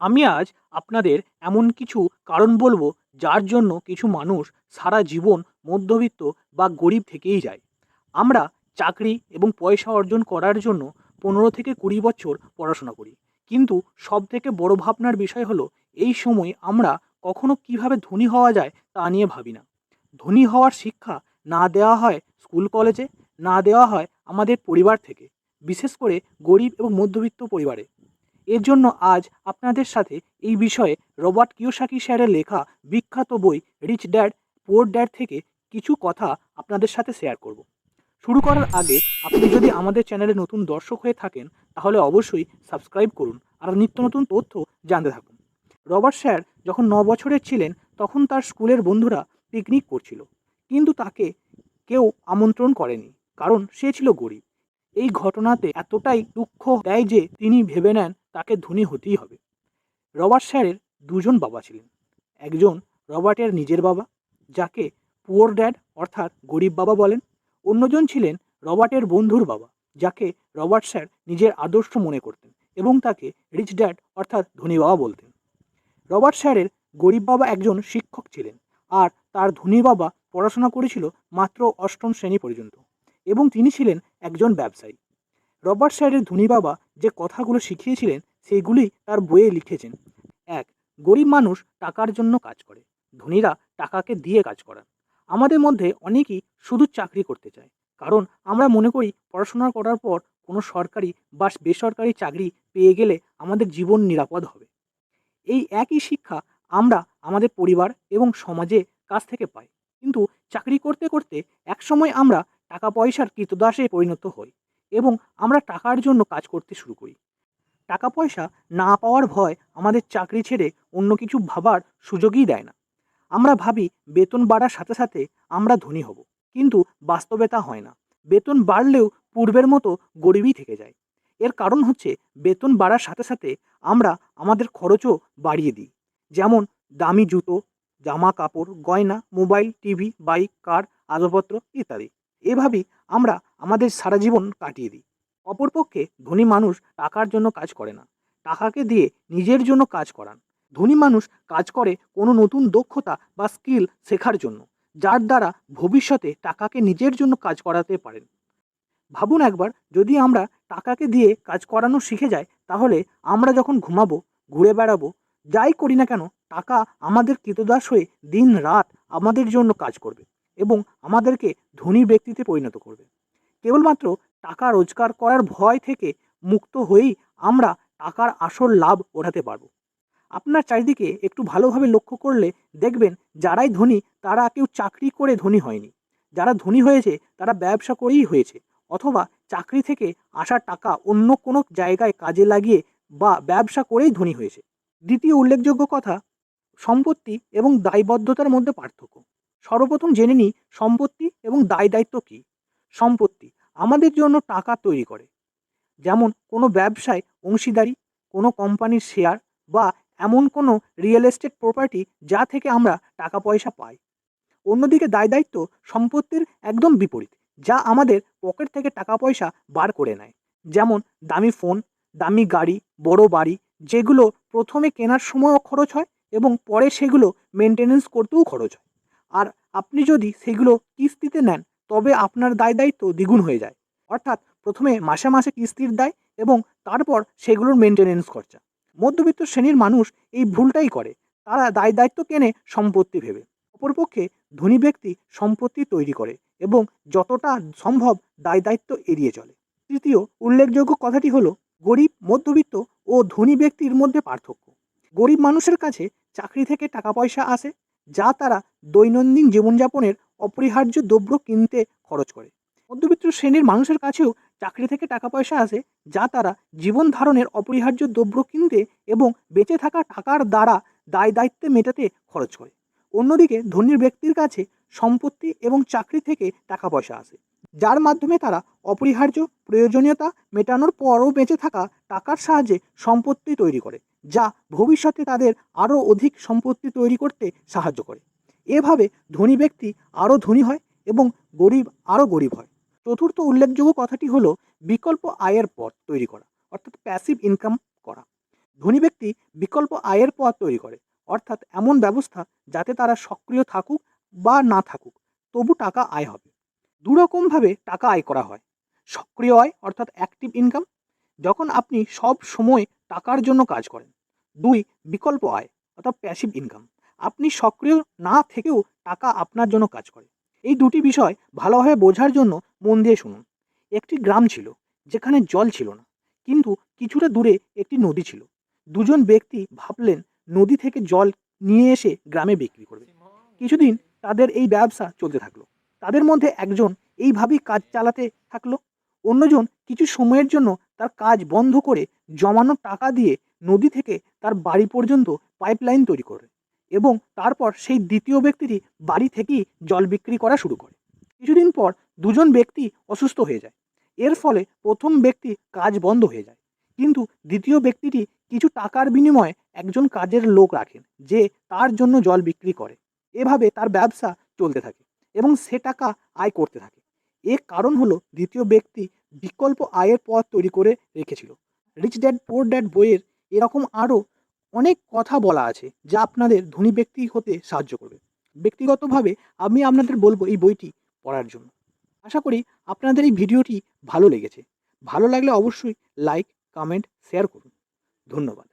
আমি আজ আপনাদের এমন কিছু কারণ বলবো যার জন্য কিছু মানুষ সারা জীবন মধ্যবিত্ত বা গরিব থেকেই যায়। আমরা চাকরি এবং পয়সা অর্জন করার জন্য 15 থেকে 20 বছর পড়াশোনা করি, কিন্তু সব থেকে বড় ভাবনার বিষয় হলো এই সময় আমরা কখনো কিভাবে ধনী হওয়া যায় তা নিয়ে ভাবি না। ধনী হওয়ার শিক্ষা না দেওয়া হয় স্কুল কলেজে, না দেওয়া হয় আমাদের পরিবার থেকে, বিশেষ করে গরিব এবং মধ্যবিত্ত পরিবারে। এর জন্য আজ আপনাদের সাথে এই বিষয়ে রবার্ট কিওসাকি স্যারের লেখা বিখ্যাত বই রিচ ড্যাড পুয়ার ড্যাড থেকে কিছু কথা আপনাদের সাথে শেয়ার করব। শুরু করার আগে আপনি যদি আমাদের চ্যানেলে নতুন দর্শক হয়ে থাকেন তাহলে অবশ্যই সাবস্ক্রাইব করুন আর নিত্য নতুন তথ্য জানতে থাকুন। রবার্ট স্যার যখন 9 বছরের ছিলেন তখন তার স্কুলের বন্ধুরা পিকনিক করছিল, কিন্তু তাকে কেউ আমন্ত্রণ করেনি, কারণ সে ছিল গরিব। এই ঘটনাতে এতটাই দুঃখ দেয় যে তিনি ভেবে নেন তাকে ধনী হতেই হবে। রবার্ট স্যারের দুজন বাবা ছিলেন। একজন রবার্টের নিজের বাবা, যাকে পুয়ার ড্যাড অর্থাৎ গরিব বাবা বলেন। অন্যজন ছিলেন রবার্টের বন্ধুর বাবা, যাকে রবার্ট স্যার নিজের আদর্শ মনে করতেন এবং তাকে রিচ ড্যাড অর্থাৎ ধনী বাবা বলতেন। রবার্ট স্যারের গরিব বাবা একজন শিক্ষক ছিলেন, আর তার ধনী বাবা পড়াশোনা করেছিল মাত্র অষ্টম শ্রেণী পর্যন্ত, এবং তিনি ছিলেন একজন ব্যবসায়ী। রবার্ট স্যারের ধনী বাবা যে কথাগুলো শিখিয়েছিলেন সেইগুলি তার বইয়ে লিখেছেন। এক, গরিব মানুষ টাকার জন্য কাজ করে, ধনীরা টাকাকে দিয়ে কাজ করান। আমাদের মধ্যে অনেকেই শুধু চাকরি করতে চায়, কারণ আমরা মনে করি পড়াশোনা করার পর কোনো সরকারি বা বেসরকারি চাকরি পেয়ে গেলে আমাদের জীবন নিরাপদ হবে। এই একই শিক্ষা আমরা আমাদের পরিবার এবং সমাজে কাছ থেকে পাই, কিন্তু চাকরি করতে করতে একসময় আমরা টাকা পয়সার কৃতদাসে পরিণত হই এবং আমরা টাকার জন্য কাজ করতে শুরু করি। টাকা পয়সা না পাওয়ার ভয় আমাদের চাকরি ছেড়ে অন্য কিছু ভাবার সুযোগই দেয় না। আমরা ভাবি বেতন বাড়ার সাথে সাথে আমরা ধনী হব, কিন্তু বাস্তবে তা হয় না। বেতন বাড়লেও পূর্বের মতো গরিবই থেকে যায়। এর কারণ হচ্ছে বেতন বাড়ার সাথে সাথে আমরা আমাদের খরচও বাড়িয়ে দিই, যেমন দামি জুতো, জামা কাপড়, গয়না, মোবাইল, টিভি, বাইক, কার, আসবাবপত্র ইত্যাদি। এভাবেই আমরা আমাদের সারা জীবন কাটিয়ে দিই। অপরপক্ষে ধনী মানুষ টাকার জন্য কাজ করে না, টাকাকে দিয়ে নিজের জন্য কাজ করান। ধনী মানুষ কাজ করে কোনো নতুন দক্ষতা বা স্কিল শেখার জন্য, যার দ্বারা ভবিষ্যতে টাকাকে নিজের জন্য কাজ করাতে পারেন। ভাবুন একবার, যদি আমরা টাকাকে দিয়ে কাজ করানো শিখে যাই, তাহলে আমরা যখন ঘুমাবো, ঘুরে বেড়াবো, যাই করি না কেন, টাকা আমাদের কৃতদাস হয়ে দিন রাত আমাদের জন্য কাজ করবে এবং আমাদেরকে ধনী ব্যক্তিতে পরিণত করবে। কেবলমাত্র টাকা রোজগার করার ভয় থেকে মুক্ত হয়েই আমরা টাকার আসল লাভ ওঠাতে পারবো। আপনার চারিদিকে একটু ভালোভাবে লক্ষ্য করলে দেখবেন, যারাই ধনী তারা কেউ চাকরি করে ধনী হয়নি। যারা ধনী হয়েছে তারা ব্যবসা করেই হয়েছে, অথবা চাকরি থেকে আসা টাকা অন্য কোনো জায়গায় কাজে লাগিয়ে বা ব্যবসা করেই ধনী হয়েছে। দ্বিতীয় উল্লেখযোগ্য কথা, সম্পত্তি এবং দায়বদ্ধতার মধ্যে পার্থক্য। সর্বপ্রথম জেনে নিই সম্পত্তি এবং দায় দায়িত্ব কী। সম্পত্তি আমাদের জন্য টাকা তৈরি করে, যেমন কোনো ব্যবসায় অংশীদারি, কোনো কোম্পানির শেয়ার, বা এমন কোনো রিয়েল এস্টেট প্রপার্টি যা থেকে আমরা টাকা পয়সা পাই। অন্যদিকে দায় দায়িত্ব সম্পত্তির একদম বিপরীত, যা আমাদের পকেট থেকে টাকা পয়সা বার করে নেয়। যেমন দামি ফোন, দামি গাড়ি, বড় বাড়ি, যেগুলো প্রথমে কেনার সময়ও খরচ হয় এবং পরে সেগুলো মেনটেনেন্স করতেও খরচ হয়। আর আপনি যদি সেগুলো কিস্তিতে নেন, তবে আপনার দায় দায়িত্ব দ্বিগুণ হয়ে যায়। অর্থাৎ প্রথমে মাসে মাসে কিস্তির দায় এবং তারপর সেগুলোর মেনটেনেন্স খরচা। মধ্যবিত্ত শ্রেণীর মানুষ এই ভুলটাই করে, তারা দায় দায়িত্ব কেনে সম্পত্তি ভেবে। অপরপক্ষে ধনী ব্যক্তি সম্পত্তি তৈরি করে এবং যতটা সম্ভব দায় দায়িত্ব এড়িয়ে চলে। তৃতীয় উল্লেখযোগ্য কথাটি হলো গরিব, মধ্যবিত্ত ও ধনী ব্যক্তির মধ্যে পার্থক্য। গরিব মানুষের কাছে চাকরি থেকে টাকা পয়সা আসে, যা তারা দৈনন্দিন জীবনযাপনের অপরিহার্য দ্রব্য কিনতে খরচ করে। মধ্যবিত্ত শ্রেণীর মানুষের কাছেও চাকরি থেকে টাকা পয়সা আসে, যা তারা জীবন ধারণের অপরিহার্য দ্রব্য কিনতে এবং বেঁচে থাকা টাকার দ্বারা দায় দায়িত্বে মেটাতে খরচ করে। অন্যদিকে ধনী ব্যক্তির কাছে সম্পত্তি এবং চাকরি থেকে টাকা পয়সা আসে, যার মাধ্যমে তারা অপরিহার্য প্রয়োজনীয়তা মেটানোর পরও বেঁচে থাকা টাকার সাহায্যে সম্পত্তি তৈরি করে, যা ভবিষ্যতে তাদের আরও অধিক সম্পত্তি তৈরি করতে সাহায্য করে। এভাবে ধনী ব্যক্তি আরও ধনী হয় এবং গরিব আরও গরিব হয়। চতুর্থ উল্লেখযোগ্য কথাটি হলো বিকল্প আয়ের পথ তৈরি করা, অর্থাৎ প্যাসিভ ইনকাম করা। ধনী ব্যক্তি বিকল্প আয়ের পথ তৈরি করে, অর্থাৎ এমন ব্যবস্থা যাতে তারা সক্রিয় থাকুক বা না থাকুক তবু টাকা আয় হবে। দুরকমভাবে টাকা আয় করা হয়। সক্রিয় আয় অর্থাৎ অ্যাক্টিভ ইনকাম, যখন আপনি সব সময় টাকার জন্য কাজ করেন। 2, বিকল্প আয় অর্থাৎ প্যাসিভ ইনকাম, আপনি সক্রিয় না থেকেও টাকা আপনার জন্য কাজ করে। এই দুটি বিষয় ভালোভাবে বোঝার জন্য মন দিয়ে শুনুন। একটি গ্রাম ছিল যেখানে জল ছিল না, কিন্তু কিছুটা দূরে একটি নদী ছিল। দুজন ব্যক্তি ভাবলেন নদী থেকে জল নিয়ে এসে গ্রামে বিক্রি করবে। কিছুদিন তাদের এই ব্যবসা চলতে থাকলো। তাদের মধ্যে একজন এইভাবেই কাজ চালাতে থাকলো, অন্যজন কিছু সময়ের জন্য তার কাজ বন্ধ করে জমানো টাকা দিয়ে নদী থেকে তার বাড়ি পর্যন্ত পাইপলাইন তৈরি করে এবং তারপর সেই দ্বিতীয় ব্যক্তিটি বাড়ি থেকেই জল বিক্রি করা শুরু করে। কিছুদিন পর দুজন ব্যক্তি অসুস্থ হয়ে যায়। এর ফলে প্রথম ব্যক্তি কাজ বন্ধ হয়ে যায়, কিন্তু দ্বিতীয় ব্যক্তিটি কিছু টাকার বিনিময়ে একজন কাজের লোক রাখেন যে তার জন্য জল বিক্রি করে। এভাবে তার ব্যবসা চলতে থাকে এবং সে টাকা আয় করতে থাকে। এর কারণ হলো দ্বিতীয় ব্যক্তি বিকল্প আয়ের পথ তৈরি করে রেখেছিল। রিচ ড্যাড পুয়ার ড্যাড বইয়ের এরকম আরও অনেক কথা বলা আছে যা আপনাদের ধনী ব্যক্তি হতে সাহায্য করবে। ব্যক্তিগতভাবে আমি আপনাদের বলবো এই বইটি পড়ার জন্য। আশা করি আপনাদের এই ভিডিওটি ভালো লেগেছে। ভালো লাগলে অবশ্যই লাইক, কমেন্ট, শেয়ার করুন। ধন্যবাদ।